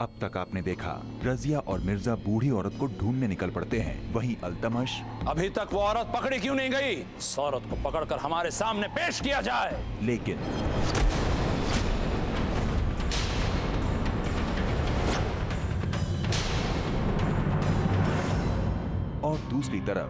अब तक आपने देखा रजिया और मिर्जा बूढ़ी औरत को ढूंढने निकल पड़ते हैं। वहीं अल्तमश अभी तक वो औरत पकड़ी क्यों नहीं गई? इस औरत को पकड़कर हमारे सामने पेश किया जाए। लेकिन और दूसरी तरफ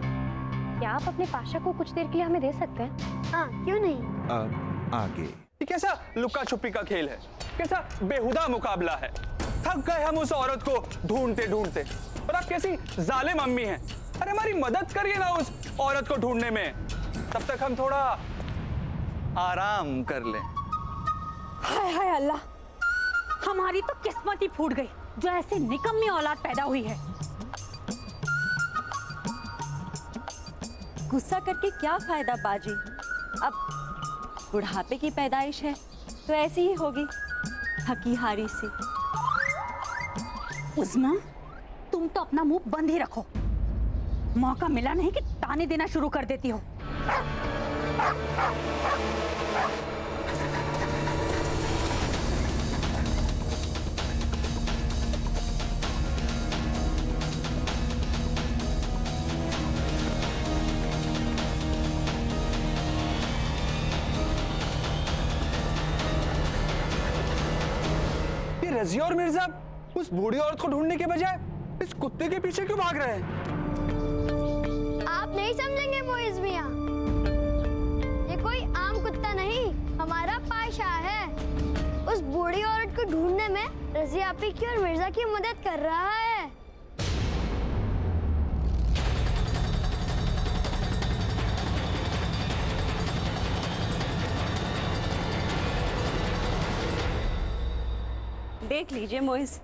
क्या आप अपने पाशा को कुछ देर के लिए हमें दे सकते हैं? हाँ, क्यों नहीं। अब आगे ये कैसा लुक्का छुपी का खेल है, कैसा बेहुदा मुकाबला है। थक गए हम उस औरत को ढूंढते ढूंढते। और आप कैसी जालिम अम्मी हैं। अरे हमारी मदद करिए ना उस औरत को ढूंढने में, तब तक हम थोड़ा आराम कर लें। हाय हाय अल्लाह, हमारी तो किस्मत ही फूट गई जो ऐसी निकम्मी औलाद पैदा हुई है। गुस्सा करके क्या फायदा बाजी, अब बुढ़ापे की पैदाइश है तो ऐसी ही होगी, थकी हारी सी। उस्मा, तुम तो अपना मुंह बंद ही रखो। मौका मिला नहीं कि ताने देना शुरू कर देती हो। ये रजिया और मिर्जा उस बूढ़ी औरत को ढूंढने के बजाय इस कुत्ते के पीछे क्यों भाग रहे हैं? आप नहीं समझेंगे मोइज मियां, ये कोई आम कुत्ता नहीं, हमारा पाशा है। उस बूढ़ी औरत को ढूंढने में रजिया आपी की और मिर्जा की मदद कर रहा है। देख लीजिए मोइज,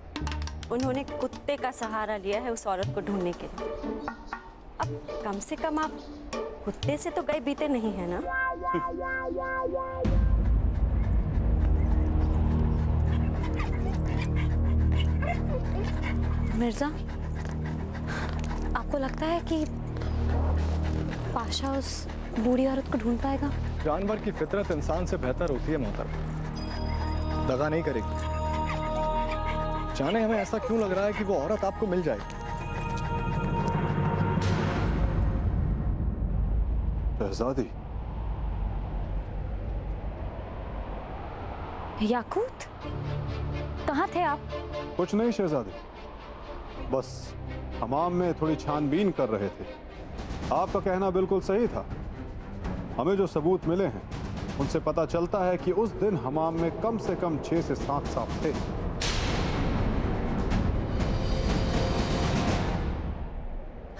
उन्होंने कुत्ते का सहारा लिया है उस औरत को ढूंढने के लिए। अब कम से कम आप कुत्ते से तो गए बीते नहीं है ना। मिर्जा, आपको लगता है कि पाशा उस बूढ़ी औरत को ढूंढ पाएगा? जानवर की फितरत इंसान से बेहतर होती है मोहतरम, दगा नहीं करेगी। जाने हमें ऐसा क्यों लग रहा है कि वो औरत आपको मिल जाएगी। शहजादी, याकूत, कहाँ थे आप? कुछ नहीं शहजादी, बस हमाम में थोड़ी छानबीन कर रहे थे। आपका कहना बिल्कुल सही था। हमें जो सबूत मिले हैं उनसे पता चलता है कि उस दिन हमाम में कम से कम 6 से 7 सांप थे।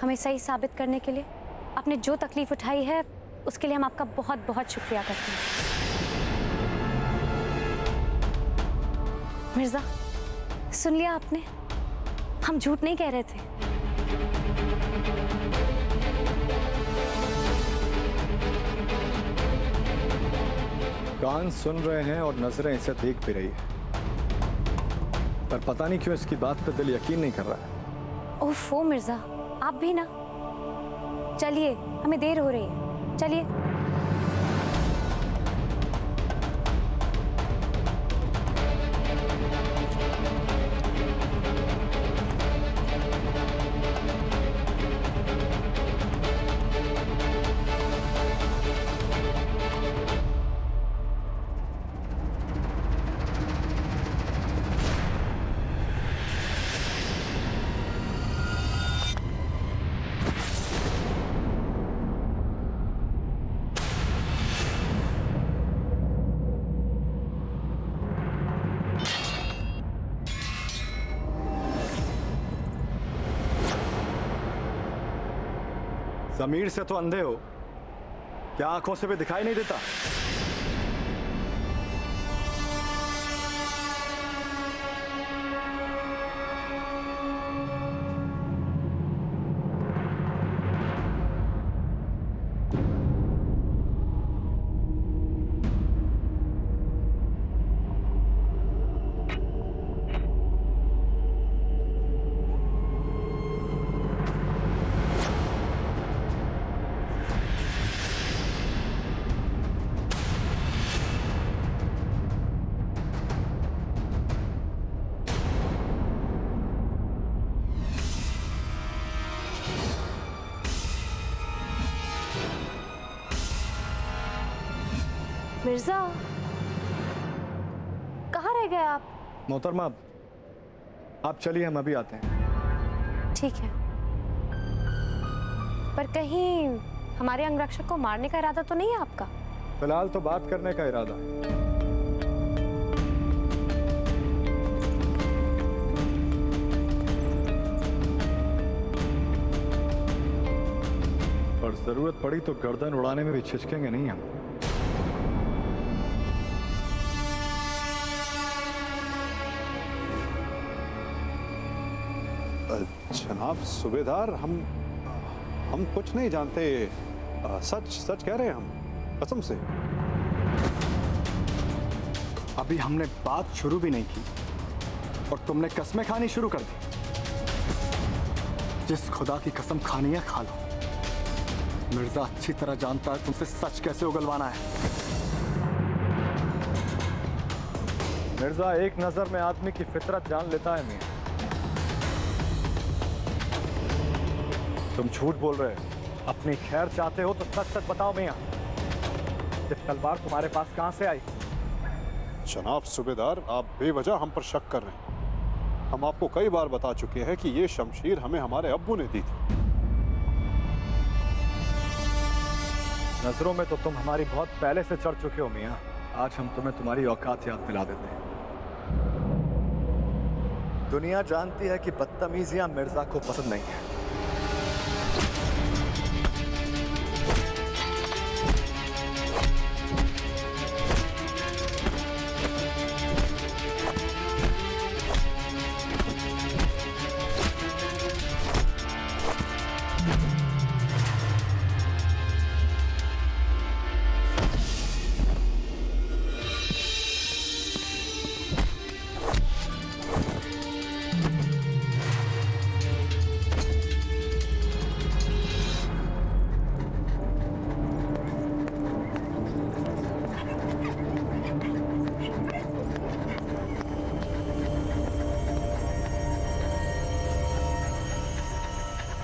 हमें सही साबित करने के लिए आपने जो तकलीफ उठाई है उसके लिए हम आपका बहुत बहुत शुक्रिया करते हैं। मिर्जा, सुन लिया आपने, हम झूठ नहीं कह रहे थे। कान सुन रहे हैं और नजरें इसे देख भी रही है, पर पता नहीं क्यों इसकी बात पे दिल यकीन नहीं कर रहा है। ओफो मिर्जा, आप भी ना। चलिए, हमें देर हो रही है, चलिए। ज़मीर से तो अंधे हो, क्या आंखों से भी दिखाई नहीं देता? मिर्जा, कहाँ रह गए आप? मोहतरमा, आप चलिए, हम अभी आते हैं। ठीक है, पर कहीं हमारे अंगरक्षक को मारने का इरादा तो नहीं है आपका? फिलहाल तो बात करने का इरादा है। पर जरूरत पड़ी तो गर्दन उड़ाने में भी छिचकेंगे नहीं हम। जनाब सूबेदार, हम कुछ नहीं जानते। सच सच कह रहे हैं हम, कसम से। अभी हमने बात शुरू भी नहीं की और तुमने कसमें खानी शुरू कर दी। जिस खुदा की कसम खानी है खा लो। मिर्जा अच्छी तरह जानता है तुमसे सच कैसे उगलवाना है। मिर्जा एक नजर में आदमी की फितरत जान लेता है मियां। तुम झूठ बोल रहे हो। अपनी खैर चाहते हो तो सच सच बताओ मियां, ये तलवार तुम्हारे पास कहां से आई? जनाब सूबेदार, आप बेवजह हम पर शक कर रहे हैं। हम आपको कई बार बता चुके हैं कि ये शमशीर हमें हमारे अब्बू ने दी थी। नजरों में तो तुम हमारी बहुत पहले से चढ़ चुके हो मियां। आज हम तुम्हें तुम्हारी औकात याद दिला देते हैं। दुनिया जानती है कि बदतमीजियां मिर्जा को पसंद नहीं है।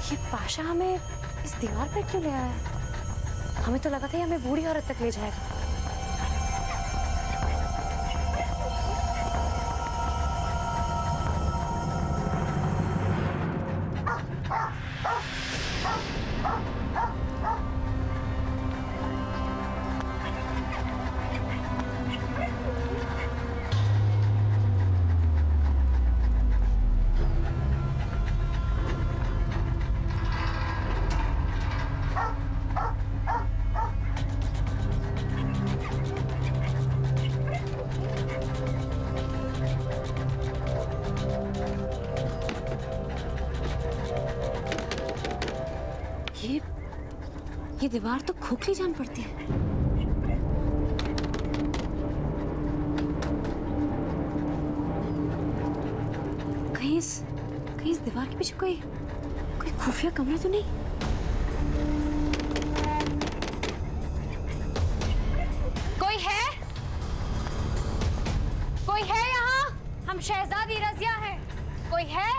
ये पाशा हमें इस दीवार पर क्यों ले आया? हमें तो लगा था ये हमें बूढ़ी औरत तक ले जाएगा। ये दीवार तो खोखली जान पड़ती है। कहीं इस दीवार के पीछे कोई खुफिया कमरा तो नहीं? कोई है? कोई है यहाँ? हम शहजादी रजिया हैं। कोई है?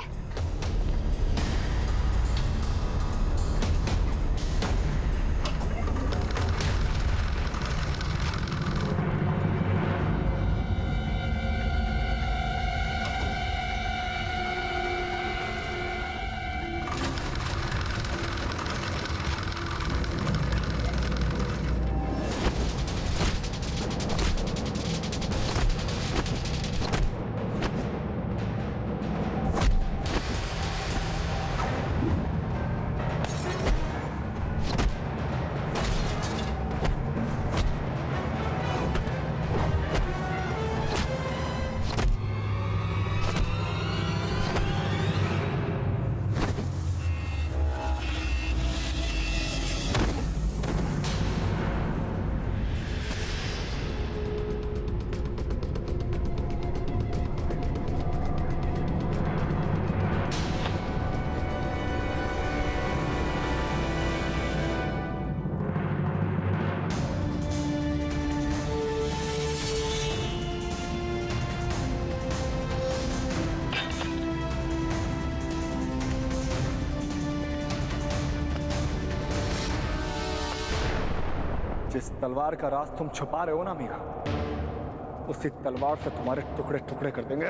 जिस तलवार का राज तुम छुपा रहे हो ना मियां, उसी तलवार से तुम्हारे टुकड़े टुकड़े कर देंगे।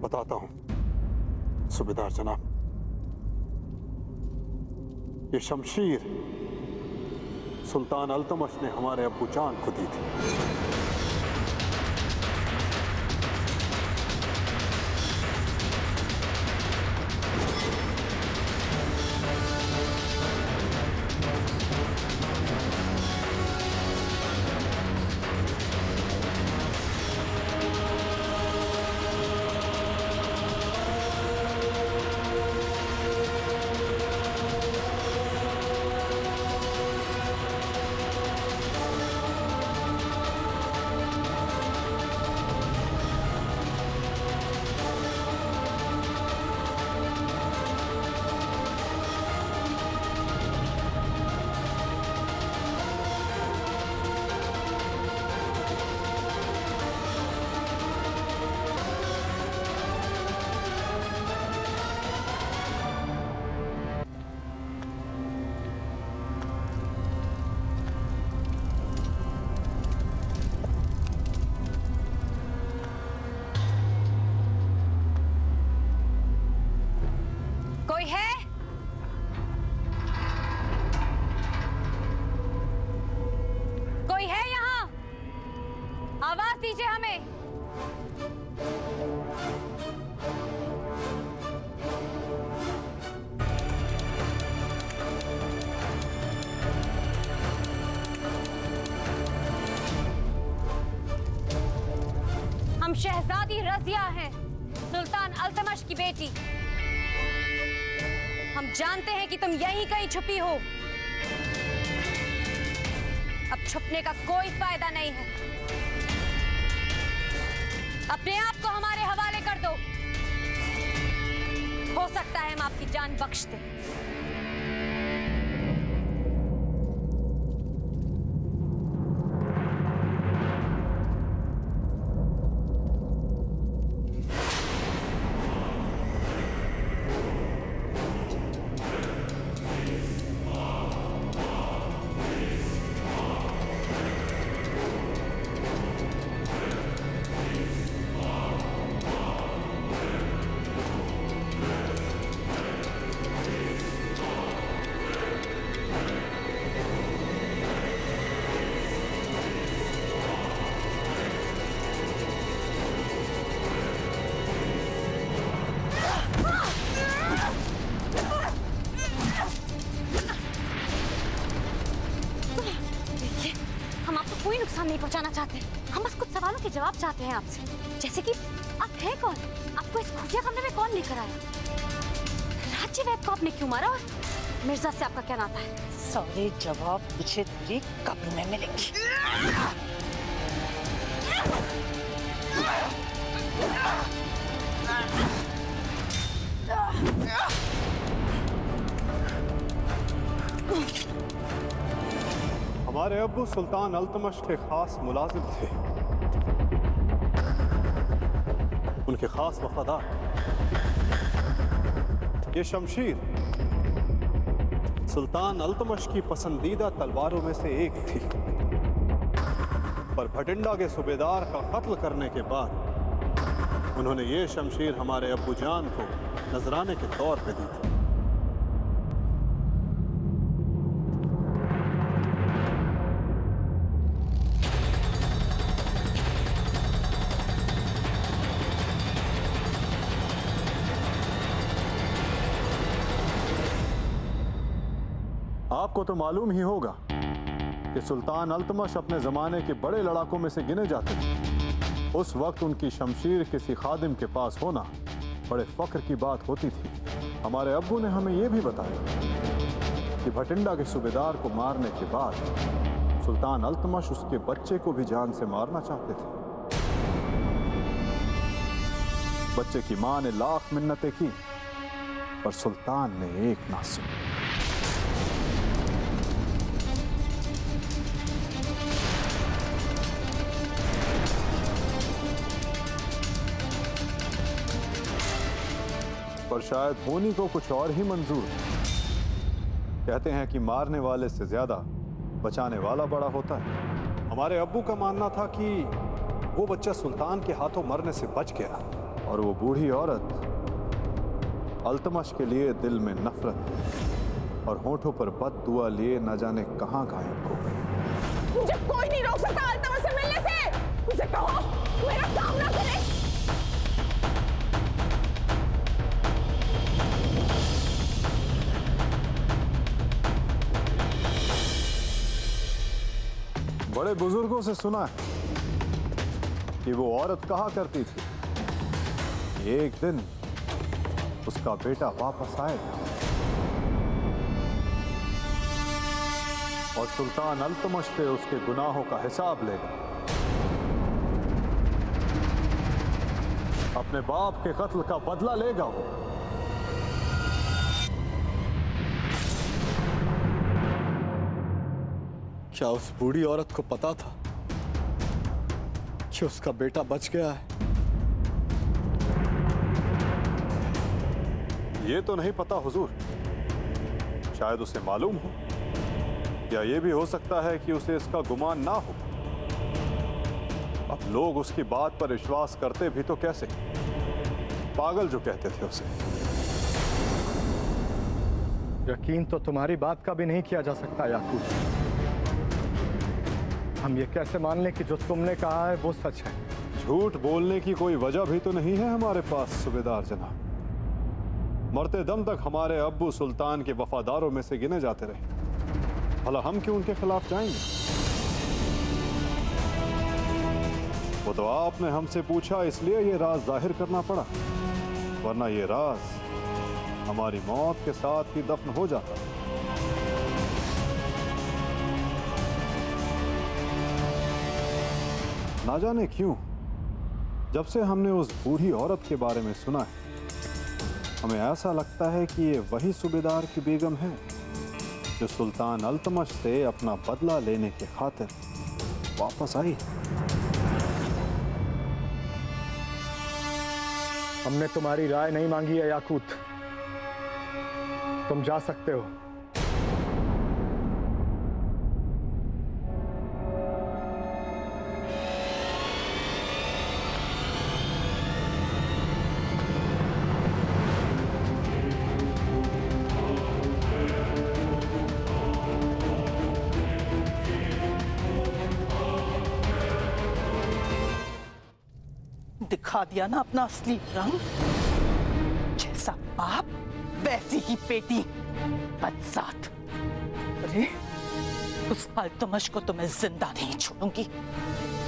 बताता हूं सूबेदार जनाब, ये शमशीर सुल्तान अल्तमश ने हमारे अब्बू जान को दी थी। कोई है? कोई है यहाँ? आवाज दीजिए हमें। हम शहजादी रजिया हैं, सुल्तान अल्तमश की बेटी। हम जानते हैं कि तुम यहीं कहीं छुपी हो। अब छुपने का कोई फायदा नहीं है। अपने आप को हमारे हवाले कर दो। हो सकता है हम आपकी जान बख्श दें। कोई नुकसान नहीं पहुंचाना चाहते। हम बस कुछ सवालों के जवाब चाहते हैं आपसे, जैसे कि आप हैं कौन? आपको इस खुफिया कमरे में कौन लेकर आया? राज्य वैद को आपने क्यों मारा? और मिर्जा से आपका क्या नाता है? सारे जवाब तुझे तेरी कब्र में मिलेंगे। हमारे अब्बू सुल्तान अल्तमश के खास मुलाजिम थे, उनके खास वफादार। ये शमशीर सुल्तान अल्तमश की पसंदीदा तलवारों में से एक थी, पर भटिंडा के सूबेदार का कत्ल करने के बाद उन्होंने ये शमशीर हमारे अब्बू जान को नजराने के तौर पे दी थी। आपको तो मालूम ही होगा कि सुल्तान अल्तमश अपने जमाने के बड़े लड़ाकों में से गिने जाते थे। उस वक्त उनकी शमशीर किसी खादिम के पास होना बड़े फख्र की बात होती थी। हमारे अब्बू ने हमें यह भी बताया कि भटिंडा के सूबेदार को मारने के बाद सुल्तान अल्तमश उसके बच्चे को भी जान से मारना चाहते थे। बच्चे की मां ने लाख मिन्नतें की, पर सुल्तान ने एक ना सुनी। पर शायद होनी को कुछ और ही मंजूर है। कहते हैं कि मारने वाले से ज्यादा बचाने वाला बड़ा होता है। हमारे अब्बू का मानना था कि वो बच्चा सुल्तान के हाथों मरने से बच गया और वो बूढ़ी औरत अल्तमश के लिए दिल में नफरत और होठों पर बददुआ लिए न जाने कहां गायब हो गई। मुझे कोई नहीं रोक सकता अल्तमश से मिलने से। मुझे कहो मेरा सामना करे। बड़े बुजुर्गों से सुना है कि वो औरत कहा करती थी कि एक दिन उसका बेटा वापस आएगा और सुल्तान अल्तमश से उसके गुनाहों का हिसाब लेगा। अपने बाप के कत्ल का बदला लेगा वो। क्या उस बूढ़ी औरत को पता था कि उसका बेटा बच गया है? ये तो नहीं पता हुजूर। शायद उसे मालूम हो, या ये भी हो सकता है कि उसे इसका गुमान ना हो। अब लोग उसकी बात पर विश्वास करते भी तो कैसे? पागल जो कहते थे उसे। यकीन तो तुम्हारी बात का भी नहीं किया जा सकता याकूब। हम ये कैसे मान लें कि जो तुमने कहा है वो सच है? झूठ बोलने की कोई वजह भी तो नहीं है हमारे पास सूबेदार जनाब। मरते दम तक हमारे अब्बू सुल्तान के वफादारों में से गिने जाते रहे। भला हम क्यों उनके खिलाफ जाएंगे? वो तो आपने हमसे पूछा इसलिए ये राज जाहिर करना पड़ा, वरना ये राज हमारी मौत के साथ ही दफन हो जाता। ना जाने क्यों जब से हमने उस बूढ़ी औरत के बारे में सुना है, हमें ऐसा लगता है कि ये वही सूबेदार की बेगम है जो सुल्तान अल्तमश से अपना बदला लेने के खातिर वापस आई। हमने तुम्हारी राय नहीं मांगी है याकूत। तुम जा सकते हो। दिखा दिया ना अपना असली रंग। जैसा बाप वैसी ही बेटी बदसात। अरे उस अल्तमश को तो मैं जिंदा नहीं छोड़ूंगी,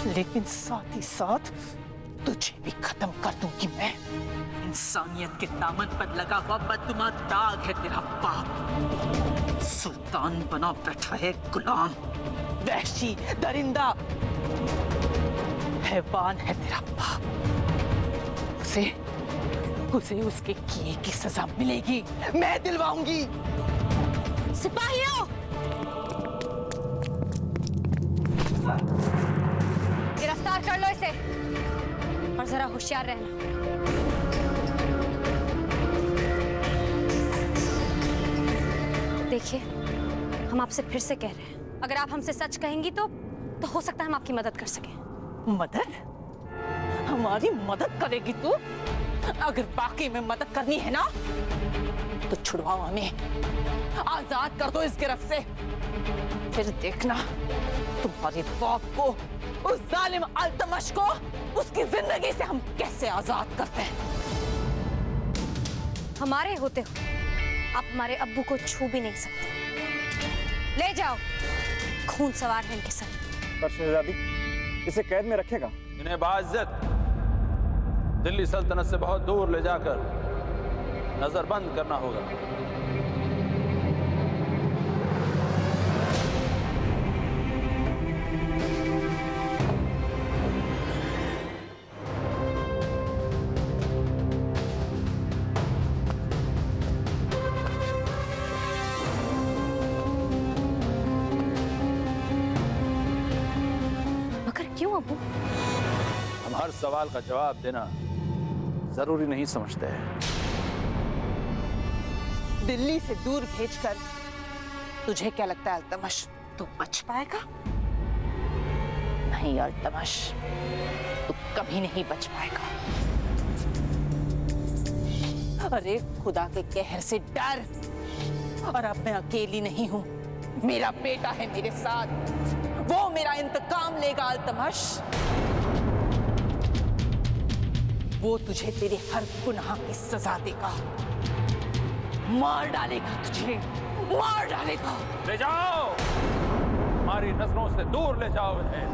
लेकिन साथ ही साथ तुझे भी खत्म कर दूंगी मैं। इंसानियत के दामन पर लगा हुआ बददुमा दाग है तेरा बाप। सुल्तान बना बैठा है गुलाम, वहशी, दरिंदा, हैवान है तेरा बाप। उसे उसके किए की सजा मिलेगी, मैं दिलवाऊंगी। सिपाहियों, गिरफ्तार कर लो इसे और जरा होशियार रहना। देखिए, हम आपसे फिर से कह रहे हैं, अगर आप हमसे सच कहेंगी तो हो सकता है हम आपकी मदद कर सकें। मदद? हमारी मदद करेगी तू? अगर बाकी में मदद करनी है ना तो छुड़वाओ हमें, आजाद कर दो इस गिरफ्त से। फिर देखना तुम्हारे बाप को, उस जालिम अल्तमश को, उसकी जिंदगी से हम कैसे आजाद करते हैं। हमारे होते हो आप हमारे अब्बू को छू भी नहीं सकते। ले जाओ, खून सवार है इनके सर पर शहजादी, इसे कैद में रखेगा? इन्हें बाइज्जत दिल्ली सल्तनत से बहुत दूर ले जाकर नजरबंद करना होगा। मगर क्यों अब्बू? हम हर सवाल का जवाब देना जरूरी नहीं समझते हैं। दिल्ली से दूर भेजकर तुझे क्या लगता है अल्तमश, तू बच पाएगा? नहीं अल्तमश, तू कभी नहीं बच पाएगा। अरे खुदा के कहर से डर। और अब मैं अकेली नहीं हूं, मेरा बेटा है मेरे साथ, वो मेरा इंतकाम लेगा अल्तमश। वो तुझे तेरे हर गुनाह की सजा देगा, मार डालेगा तुझे, मार डालेगा। ले जाओ, हमारी नजरों से दूर ले जाओ इन्हें।